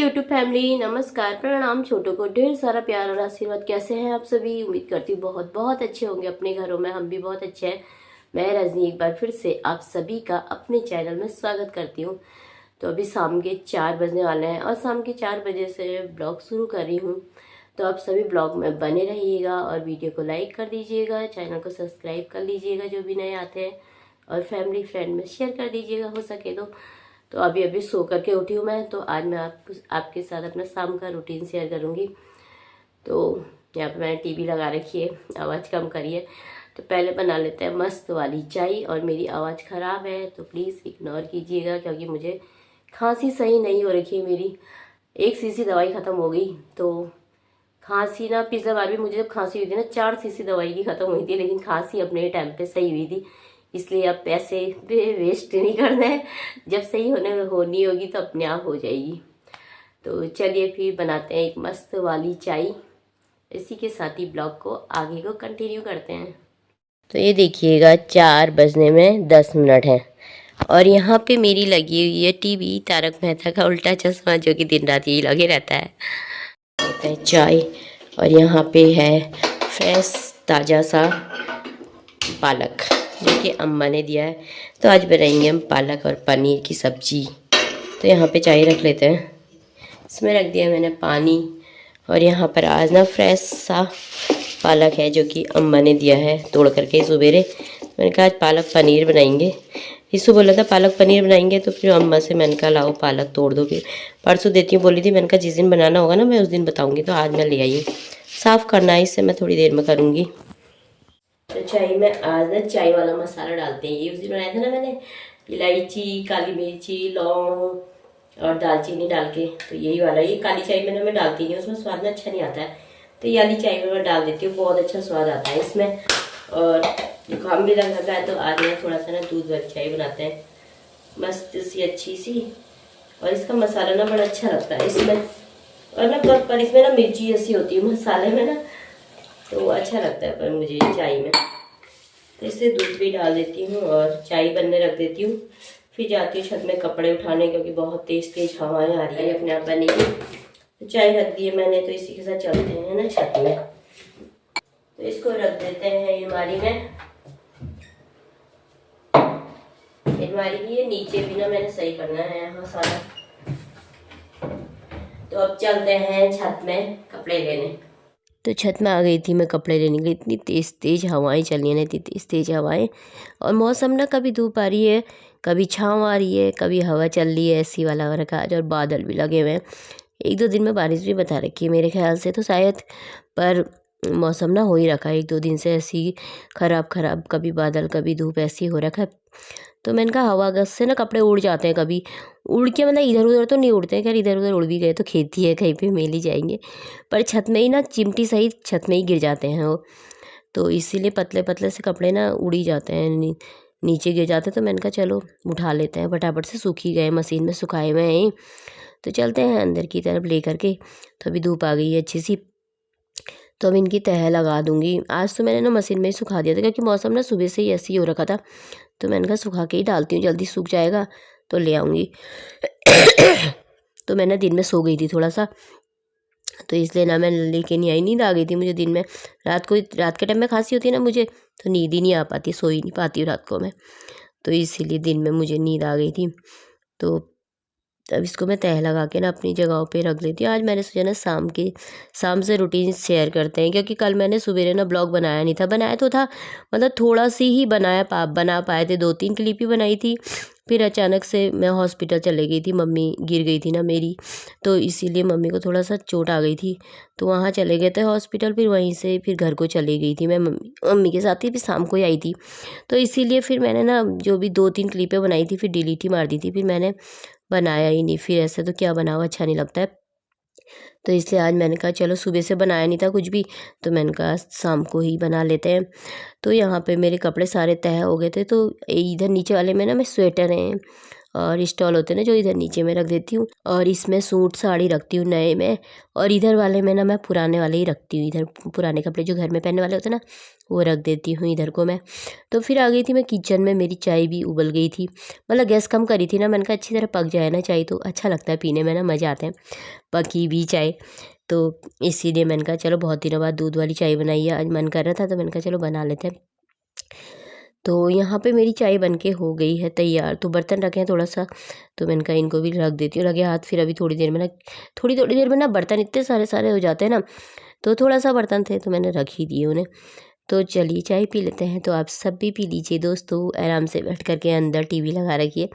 YouTube family, नमस्कार, प्रणाम। छोटों को ढेर सारा प्यार और आशीर्वाद। कैसे हैं आप सभी? उम्मीद करती हूँ बहुत बहुत अच्छे होंगे अपने घरों में। हम भी बहुत अच्छे हैं। मैं रजनी एक बार फिर से आप सभी का अपने चैनल में स्वागत करती हूँ। तो अभी शाम के 4 बजने वाले हैं और शाम के 4 बजे से ब्लॉग शुरू कर रही हूँ। तो आप सभी ब्लॉग में बने रहिएगा और वीडियो को लाइक कर दीजिएगा, चैनल को सब्सक्राइब कर लीजिएगा जो भी नए आते हैं, और फैमिली फ्रेंड में शेयर कर दीजिएगा हो सके तो अभी अभी सो करके उठी हूँ मैं। तो आज मैं आपके साथ अपना शाम का रूटीन शेयर करूँगी। तो यहाँ पे मैंने टीवी लगा रखी है, आवाज़ कम करिए। तो पहले बना लेते हैं मस्त वाली चाय। और मेरी आवाज़ ख़राब है तो प्लीज़ इग्नोर कीजिएगा, क्योंकि मुझे खांसी सही नहीं हो रखी है। मेरी एक शीशी दवाई ख़त्म हो गई। तो खांसी ना, पिछले बार भी मुझे जब खांसी हुई थी ना 4 शीशी दवाई की ख़त्म हुई थी, लेकिन खांसी अपने टाइम पे सही हुई थी। इसलिए अब पैसे वेस्ट नहीं करना है, जब सही होनी होगी तो अपने आप हो जाएगी। तो चलिए फिर बनाते हैं एक मस्त वाली चाय। इसी के साथ ही ब्लॉग को आगे को कंटिन्यू करते हैं। तो ये देखिएगा 4 बजने में 10 मिनट हैं और यहाँ पे मेरी लगी हुई है टीवी, तारक मेहता का उल्टा चश्मा, जो कि दिन रात यही लगे रहता है। होता है चाय, और यहाँ पे है फ्रेश ताज़ा सा पालक जो कि अम्मा ने दिया है। तो आज बनाएंगे हम पालक और पनीर की सब्जी। तो यहाँ पे चाय रख लेते हैं। इसमें रख दिया मैंने पानी, और यहाँ पर आज ना फ्रेश सा पालक है जो कि अम्मा ने दिया है तोड़ करके सवेरे। मैंने कहा आज पालक पनीर बनाएंगे। इसको बोला था पालक पनीर बनाएंगे, तो फिर अम्मा से मैंने कहा लाओ पालक तोड़ दो, फिर परसों देती हूँ बोली थी। मैंने कहा जिस दिन बनाना होगा ना मैं उस दिन बताऊँगी। तो आज मैं ले आई हूँ। साफ़ करना है, इससे मैं थोड़ी देर में करूँगी। तो चाय में आज ना चाय वाला मसाला डालते हैं। ये उस दिन बनाया था ना मैंने, इलायची, काली मिर्ची, लौंग और दालचीनी डाल के। तो यही वाला, ये काली चाय में ना मैं डालती नहीं हूँ, उसमें स्वाद ना अच्छा नहीं आता है। तो ये वाली चाय में मैं डाल देती हूँ, बहुत अच्छा स्वाद आता है इसमें। और जुकाम भी लग रहा है तो आज मैं थोड़ा सा ना दूध वाली चाय बनाते हैं, मस्त सी अच्छी सी। और इसका मसाला ना बड़ा अच्छा लगता है इसमें। और ना पर इसमें ना मिर्ची जैसी होती है मसाले में ना, तो वो अच्छा लगता है पर मुझे चाय में। तो इससे दूध भी डाल देती हूँ और चाय बनने रख देती हूँ। फिर जाती हूँ छत में कपड़े उठाने, क्योंकि बहुत तेज़ तेज़ हवाएं आ रही है अपने आप बनेगी। तो चाय रख दी है मैंने, तो इसी के साथ चलते हैं ना छत में। तो इसको रख देते हैं अलमारी में। अलमारी की ये नीचे भी ना मैंने सही करना है यहाँ सारा। तो अब चलते हैं छत में कपड़े लेने। तो छत में आ गई थी मैं कपड़े लेने के लिए। इतनी तेज़ तेज़ हवाएं चल रही हैं, इतनी तेज़ तेज़ हवाएं। और मौसम ना कभी धूप आ रही है, कभी छाँव आ रही है, कभी हवा चल रही है, ऐसी वाला हो रखा है। और बादल भी लगे हुए हैं। 1-2 दिन में बारिश भी बता रखी है मेरे ख्याल से तो शायद। पर मौसम ना हो ही रखा है 1-2 दिन से ऐसी ख़राब, कभी बादल कभी धूप, ऐसी हो रखा है। तो मैंने कहा हवा गस से ना कपड़े उड़ जाते हैं, कभी उड़ के मतलब इधर उधर तो नहीं उड़ते हैं। खैर इधर उधर उड़ भी गए तो खेती है, कहीं पे मिल ही जाएंगे। पर छत में ही ना चिमटी सहित छत में ही गिर जाते हैं वो। तो इसीलिए पतले पतले से कपड़े ना उड़ ही जाते हैं, नीचे गिर जाते हैं। तो मैंने कहा चलो उठा लेते हैं, फटाफट से सूख ही गए, मशीन में सुखाए हुए हैं। तो चलते हैं अंदर की तरफ ले करके। तो अभी धूप आ गई है अच्छी सी, तो अब इनकी तह लगा दूंगी। आज तो मैंने ना मशीन में ही सुखा दिया था, क्योंकि मौसम ना सुबह से ही ऐसी हो रखा था। तो मैंने कहा सुखा के ही डालती हूँ, जल्दी सूख जाएगा तो ले आऊँगी। तो मैं ना दिन में सो गई थी थोड़ा सा, तो इसलिए ना मैं लेके नहीं आई। नींद आ गई थी मुझे दिन में। रात के टाइम में खांसी होती है ना मुझे, तो नींद ही नहीं आ पाती, सो ही नहीं पाती रात को मैं। तो इसीलिए दिन में मुझे नींद आ गई थी। तो अब इसको मैं तह लगा के ना अपनी जगहों पे रख देती हूँ। आज मैंने सोचा ना शाम से रूटीन शेयर करते हैं, क्योंकि कल मैंने सुबह ना ब्लॉग बनाया नहीं था। बनाया तो था, मतलब थोड़ा सी ही बना पाए थे, 2-3 क्लिप ही बनाई थी। फिर अचानक से मैं हॉस्पिटल चले गई थी, मम्मी गिर गई थी ना मेरी, तो इसीलिए मम्मी को थोड़ा सा चोट आ गई थी। तो वहाँ चले गए थे हॉस्पिटल, फिर वहीं से फिर घर को चली गई थी मैं मम्मी के साथ ही। फिर शाम को ही आई थी। तो इसीलिए फिर मैंने ना जो भी 2-3 क्लिपें बनाई थी फिर डिलीट ही मार दी थी। फिर मैंने बनाया ही नहीं, फिर ऐसे तो क्या बनाओ, अच्छा नहीं लगता है। तो इसलिए आज मैंने कहा चलो, सुबह से बनाया नहीं था कुछ भी, तो मैंने कहा शाम को ही बना लेते हैं। तो यहाँ पे मेरे कपड़े सारे तह हो गए थे। तो इधर नीचे वाले में ना मैं स्वेटर हैं और स्टॉल होते हैं ना जो इधर नीचे में रख देती हूँ, और इसमें सूट साड़ी रखती हूँ नए में, और इधर वाले में ना मैं पुराने वाले ही रखती हूँ। इधर पुराने कपड़े जो घर में पहनने वाले होते हैं ना वो रख देती हूँ इधर को मैं। तो फिर आ गई थी मैं किचन में, मेरी चाय भी उबल गई थी, मतलब गैस कम करी थी ना, मैंने कहा अच्छी तरह पक जाए ना चाय तो अच्छा लगता है पीने में ना, मज़ा आता है पकी भी चाय। तो इसीलिए मैंने कहा चलो बहुत दिनों बाद दूध वाली चाय बनाई है, आज मन कर रहा था तो मैंने कहा चलो बना लेते हैं। तो यहाँ पे मेरी चाय बनके हो गई है तैयार। तो बर्तन रखे हैं थोड़ा सा, तो मैंने कहा इनको भी रख देती हूँ, लगे हाथ। फिर अभी थोड़ी देर में ना थोड़ी देर में ना बर्तन इतने सारे सारे हो जाते हैं ना, तो थोड़ा सा बर्तन थे तो मैंने रख ही दिए उन्हें। तो चलिए चाय पी लेते हैं। तो आप सब भी पी लीजिए दोस्तों, आराम से बैठ कर के, अंदर टीवी लगा रखी है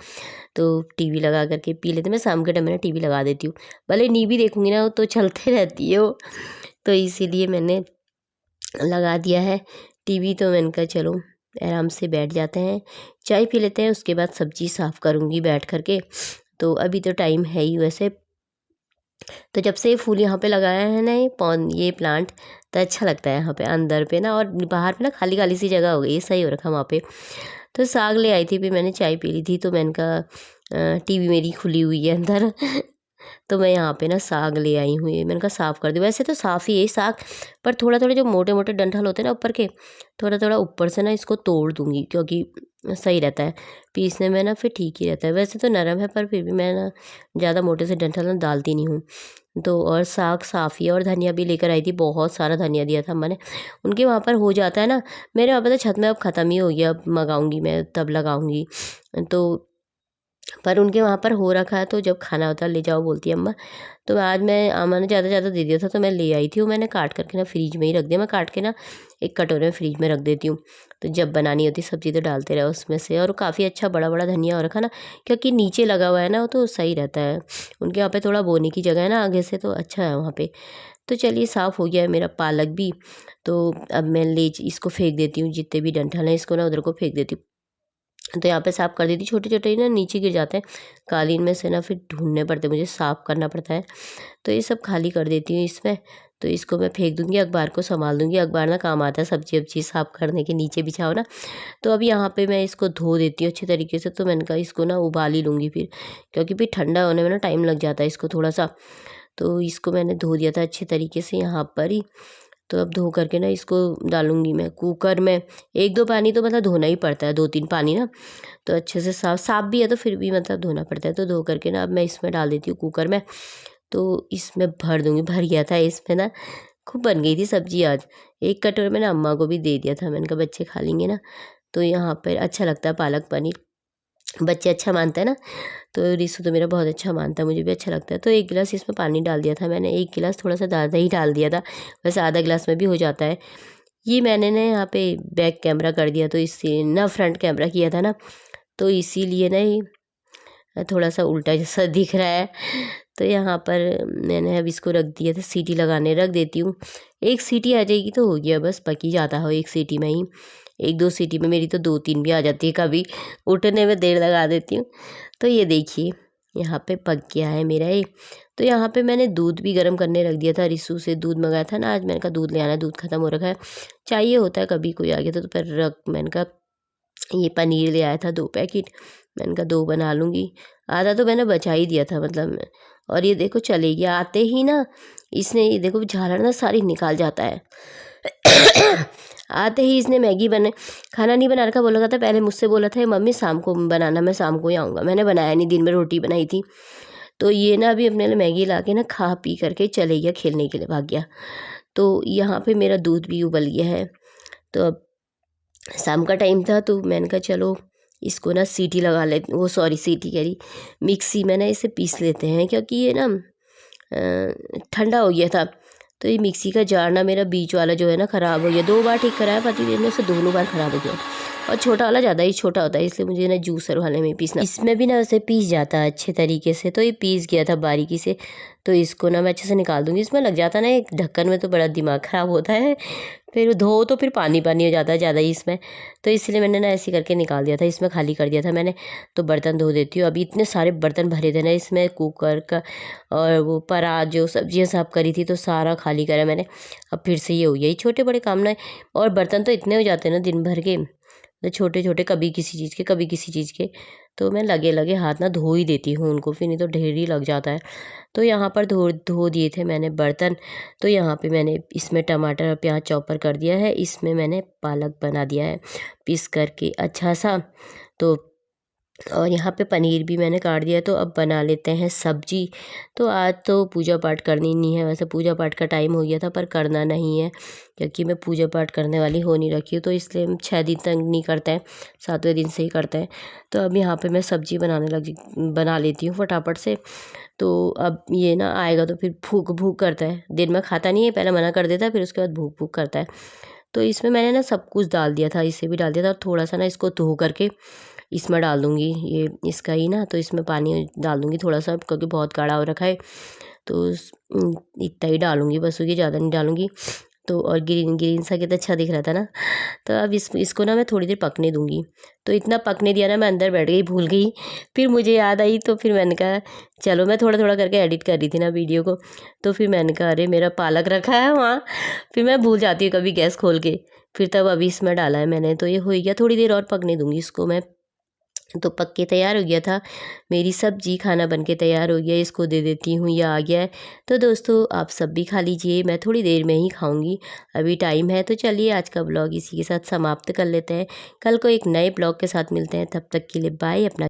तो टीवी लगा करके पी लेते हैं। मैं शाम के टाइम में ना टीवी लगा देती हूँ, भले नी भी देखूँगी ना तो चलते रहती है वो, तो इसीलिए मैंने लगा दिया है टीवी। तो मैंने कहा चलो आराम से बैठ जाते हैं, चाय पी लेते हैं, उसके बाद सब्जी साफ़ करूँगी बैठ कर के। तो अभी तो टाइम है ही वैसे। तो जब से ये फूल यहाँ पे लगाया है ना ये प्लांट, तो अच्छा लगता है यहाँ पे अंदर पे ना, और बाहर पे ना खाली खाली सी जगह हो गई है, सही हो रखा वहाँ पे। तो साग ले आई थी, फिर मैंने चाय पी ली थी, तो मैंने कहा टीवी मेरी खुली हुई है अंदर तो मैं यहाँ पे ना साग ले आई हूँ, ये मैंने कहा साफ़ कर दूँ। वैसे तो साफ़ ही है साग, पर थोड़ा थोड़ा जो मोटे मोटे डंठल होते हैं ना ऊपर के, थोड़ा थोड़ा ऊपर से ना इसको तोड़ दूँगी, क्योंकि सही रहता है पीसने में ना, फिर ठीक ही रहता है। वैसे तो नरम है पर फिर भी मैं ना ज़्यादा मोटे से डंठल ना डालती नहीं हूँ। तो और साग साफ़ ही है, और धनिया भी लेकर आई थी, बहुत सारा धनिया दिया था अम्मा ने। उनके वहाँ पर हो जाता है ना, मेरे वहाँ पर तो छत में अब ख़त्म ही हो गया, अब मंगाऊँगी मैं तब लगाऊँगी। तो पर उनके वहाँ पर हो रखा है, तो जब खाना होता है ले जाओ बोलती है अम्मा। तो आज मैं अम्मा ने ज़्यादा ज़्यादा दे दिया था तो मैं ले आई थी, वो मैंने काट करके ना फ्रिज में ही रख दिया। मैं काट के ना एक कटोरे में फ्रिज में रख देती हूँ, तो जब बनानी होती सब्ज़ी तो डालते रहो उसमें से। और काफ़ी अच्छा बड़ा बड़ा धनिया हो रखा ना, क्योंकि नीचे लगा हुआ है ना, वो तो सही रहता है। उनके यहाँ पे थोड़ा बोने की जगह है ना आगे से, तो अच्छा है वहाँ पे। तो चलिए साफ़ हो गया है मेरा पालक भी। तो अब मैं इसको फेंक देती हूँ, जितने भी डंठल हैं इसको ना उधर को फेंक देती हूँ। तो यहाँ पे साफ़ कर देती, छोटे छोटे ही ना नीचे गिर जाते हैं कालीन में से ना, फिर ढूंढने पड़ते मुझे, साफ़ करना पड़ता है। तो ये सब खाली कर देती हूँ इसमें। तो इसको मैं फेंक दूँगी, अखबार को संभाल दूँगी। अखबार ना काम आता है सब्जी वब्जी साफ़ करने के, नीचे बिछाओ ना। तो अब यहाँ पे मैं इसको धो देती हूँ अच्छे तरीके से। तो मैंने कहा इसको ना उबाल ही लूँगी फिर, क्योंकि फिर ठंडा होने में ना टाइम लग जाता है इसको थोड़ा सा। तो इसको मैंने धो दिया था अच्छे तरीके से यहाँ पर ही। तो अब धो करके ना इसको डालूँगी मैं कुकर में। 1-2 पानी तो मतलब धोना ही पड़ता है, 2-3 पानी ना, तो अच्छे से साफ़ भी है तो फिर भी मतलब धोना पड़ता है। तो धो करके ना अब मैं इसमें डाल देती हूँ कुकर में। तो इसमें भर दूँगी, भर गया था इसमें ना, खूब बन गई थी सब्ज़ी आज। एक कटोरे में ना अम्मा को भी दे दिया था, मैंने कहा बच्चे खा लेंगे ना। तो यहाँ पर अच्छा लगता है पालक पनीर, बच्चे अच्छा मानते हैं ना। तो रिशु तो मेरा बहुत अच्छा मानता है, मुझे भी अच्छा लगता है। तो 1 गिलास इसमें पानी डाल दिया था मैंने, 1 गिलास थोड़ा सा ज़्यादा ही डाल दिया था, वैसे आधा गिलास में भी हो जाता है। ये मैंने ना यहाँ पे बैक कैमरा कर दिया, तो इससे ना फ्रंट कैमरा किया था ना, तो इसीलिए ना ये थोड़ा सा उल्टा जैसा दिख रहा है। तो यहाँ पर मैंने अब इसको रख दिया था, सीटी लगाने रख देती हूँ। 1 सीटी आ जाएगी तो हो गया, बस पक ही जाता हो 1 सीटी में ही। 1-2 सीटी में मेरी तो 2-3 भी आ जाती है, कभी उठने में देर लगा देती हूँ। तो ये देखिए यहाँ पे पक गया है मेरा ये। तो यहाँ पे मैंने दूध भी गर्म करने रख दिया था, रिशु से दूध मंगाया था ना आज, मैंने कहा दूध ले आना, दूध ख़त्म हो रखा है, चाहिए होता है कभी कोई आ गया तो फिर मैंने कहा ये पनीर ले आया था 2 पैकेट, मैंने कहा 2 बना लूँगी। आधा तो मैंने बचा ही दिया था मतलब। और ये देखो चले गया, आते ही ना इसने, ये देखो झालर ना सारी निकाल जाता है आते ही इसने मैगी खाना नहीं बना रखा, बोला था पहले मुझसे बोला था मम्मी शाम को बनाना, मैं शाम को ही आऊँगा, मैंने बनाया नहीं, दिन में रोटी बनाई थी। तो ये ना अभी अपने लिए मैगी ला के ना खा पी करके चले गया, खेलने के लिए भाग गया। तो यहाँ पे मेरा दूध भी उबल गया है। तो अब शाम का टाइम था, तो मैंने कहा चलो इसको ना सीटी लगा ले, वो सॉरी सीटी कह रही, मिक्सी में ना इसे पीस लेते हैं, क्योंकि ये ना ठंडा हो गया था। तो ये मिक्सी का जार ना मेरा बीच वाला जो है ना ख़राब हो गया, 2 बार ठीक कराया पति देव ने, उससे दोनों बार ख़राब हो गया। और छोटा वाला ज़्यादा ही छोटा होता है, इसलिए मुझे ना जूसर वाले में पीसना, इसमें भी ना वैसे पीस जाता है अच्छे तरीके से। तो ये पीस गया था बारीकी से, तो इसको ना मैं अच्छे से निकाल दूँगी। इसमें लग जाता है ना एक ढक्कन में, तो बड़ा दिमाग ख़राब होता है, फिर धो तो फिर पानी पानी हो जाता है ज़्यादा ही इसमें। तो इसलिए मैंने ना ऐसे करके निकाल दिया था, इसमें खाली कर दिया था मैंने। तो बर्तन धो देती हूँ, अभी इतने सारे बर्तन भरे थे ना इसमें, कुकर का और वो परात जो सब्जियाँ साफ़ करी थी, तो सारा खाली करा मैंने। अब फिर से ये हो गया, ये छोटे बड़े काम ना, और बर्तन तो इतने हो जाते हैं ना दिन भर के, तो छोटे छोटे, कभी किसी चीज़ के कभी किसी चीज़ के। तो मैं लगे लगे हाथ ना धो ही देती हूँ उनको, फिर नहीं तो ढेर ही लग जाता है। तो यहाँ पर धो दिए थे मैंने बर्तन। तो यहाँ पे मैंने इसमें टमाटर और प्याज चॉपर कर दिया है, इसमें मैंने पालक बना दिया है पीस करके अच्छा सा। तो और यहाँ पे पनीर भी मैंने काट दिया। तो अब बना लेते हैं सब्जी। तो आज तो पूजा पाठ करनी नहीं है, वैसे पूजा पाठ का टाइम हो गया था पर करना नहीं है, क्योंकि मैं पूजा पाठ करने वाली हो नहीं रखी हूँ, तो इसलिए हम 6 दिन तक नहीं करते हैं, 7वें दिन से ही करते हैं। तो अब यहाँ पे मैं सब्जी बना लेती हूँ फटाफट से। तो अब ये ना आएगा तो फिर भूख भूख करता है, दिन में खाता नहीं है, पहले मना कर देता है, फिर उसके बाद भूख भूख करता है। तो इसमें मैंने ना सब कुछ डाल दिया था, इसे भी डाल दिया था, और थोड़ा सा ना इसको धो करके इसमें डाल दूँगी, ये इसका ही ना, तो इसमें पानी डाल दूँगी थोड़ा सा, क्योंकि बहुत गाढ़ा हो रखा है। तो इतना ही डालूँगी बस, ये ज़्यादा नहीं डालूँगी। तो और ग्रीन ग्रीन सा कितना अच्छा दिख रहा था ना। तो अब इसको ना मैं थोड़ी देर पकने दूँगी। तो इतना पकने दिया ना, मैं अंदर बैठ गई, भूल गई। फिर मुझे याद आई, तो फिर मैंने कहा चलो, मैं थोड़ा थोड़ा करके एडिट कर रही थी ना वीडियो को, तो फिर मैंने कहा अरे मेरा पालक रखा है वहाँ, फिर मैं भूल जाती हूँ कभी गैस खोल के। फिर तब अभी इसमें डाला है मैंने। तो ये हो गया, थोड़ी देर और पकने दूँगी इसको मैं। तो पक के तैयार हो गया था, मेरी सब्जी खाना बन के तैयार हो गया, इसको दे देती हूँ, ये आ गया है। तो दोस्तों आप सब भी खा लीजिए, मैं थोड़ी देर में ही खाऊंगी, अभी टाइम है। तो चलिए आज का ब्लॉग इसी के साथ समाप्त कर लेते हैं, कल को एक नए ब्लॉग के साथ मिलते हैं, तब तक के लिए बाय। अपना